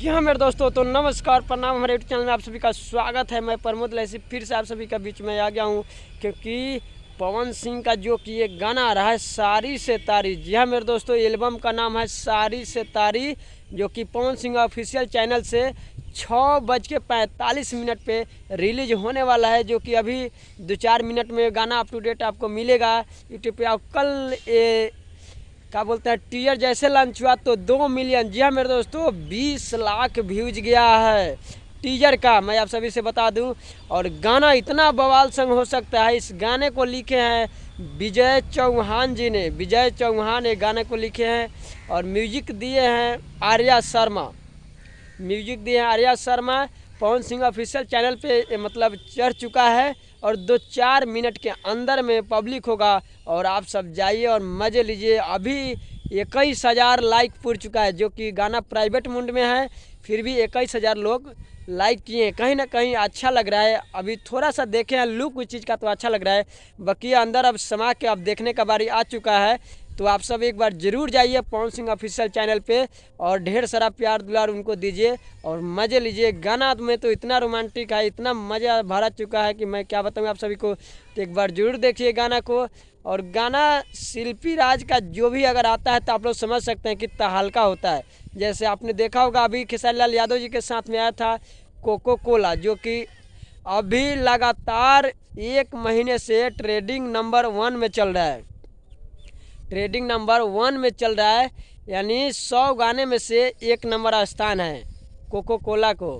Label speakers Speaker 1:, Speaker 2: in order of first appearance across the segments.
Speaker 1: जी हाँ मेरे दोस्तों, तो नमस्कार प्रणाम। हमारे यूट्यूब चैनल में आप सभी का स्वागत है। मैं प्रमोद लैसी फिर से आप सभी का बीच में आ गया हूँ, क्योंकि पवन सिंह का जो कि एक गाना आ रहा है सारी से तारी। जी हाँ मेरे दोस्तों, एल्बम का नाम है सारी से तारी, जो कि पवन सिंह ऑफिशियल चैनल से 6:45 पे रिलीज होने वाला है, जो कि अभी 2-4 मिनट में गाना अप टू डेट आपको मिलेगा यूट्यूब पे। और कल क्या बोलते हैं टीजर जैसे लॉन्च हुआ तो 2 मिलियन, जी हाँ मेरे दोस्तों, 20 लाख व्यूज गया है टीजर का, मैं आप सभी से बता दूं। और गाना इतना बवाल संग हो सकता है। इस गाने को लिखे हैं विजय चौहान जी ने, विजय चौहान ये गाने को लिखे हैं। और म्यूजिक दिए हैं आर्या शर्मा, म्यूजिक दिए हैं आर्या शर्मा। पवन सिंह ऑफिशियल चैनल पे मतलब चढ़ चुका है और 2-4 मिनट के अंदर में पब्लिक होगा। और आप सब जाइए और मज़े लीजिए। अभी 21,000 लाइक पूर चुका है, जो कि गाना प्राइवेट मोड में है, फिर भी 21,000 लोग लाइक किए हैं। कहीं ना कहीं अच्छा लग रहा है। अभी थोड़ा सा देखे हैं लुक उस चीज़ का तो अच्छा लग रहा है, बाकी अंदर अब समा के अब देखने का बारी आ चुका है। तो आप सब एक बार ज़रूर जाइए पवन सिंह ऑफिशियल चैनल पे और ढेर सारा प्यार दुलार उनको दीजिए और मज़े लीजिए। गाना में तो इतना रोमांटिक है, इतना मज़ा भरा चुका है कि मैं क्या बताऊँ आप सभी को। तो एक बार ज़रूर देखिए गाना को। और गाना शिल्पी राज का जो भी अगर आता है तो आप लोग समझ सकते हैं कितना हल्का होता है। जैसे आपने देखा होगा अभी खेसारी लाल यादव जी के साथ में आया था कोको कोला, जो कि अभी लगातार 1 महीने से ट्रेंडिंग नंबर 1 में चल रहा है, ट्रेंडिंग नंबर 1 में चल रहा है। यानी 100 गाने में से 1 नंबर स्थान है कोको कोला को।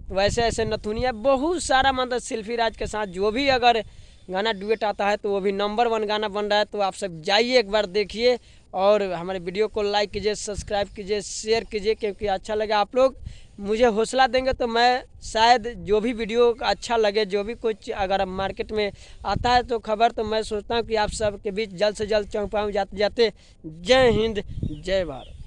Speaker 1: तो वैसे ऐसे नथुनिया बहुत सारा मतलब शिल्पी राज के साथ जो भी अगर गाना डुएट आता है तो वो भी नंबर 1 गाना बन रहा है। तो आप सब जाइए एक बार देखिए और हमारे वीडियो को लाइक कीजिए, सब्सक्राइब कीजिए, शेयर कीजिए, क्योंकि अच्छा लगे। आप लोग मुझे हौसला देंगे तो मैं शायद जो भी वीडियो अच्छा लगे, जो भी कुछ अगर मार्केट में आता है तो खबर, तो मैं सोचता हूँ कि आप सब के बीच जल्द से जल्द पहुँच पाऊँ जाते जाते। जय हिंद, जय भारत।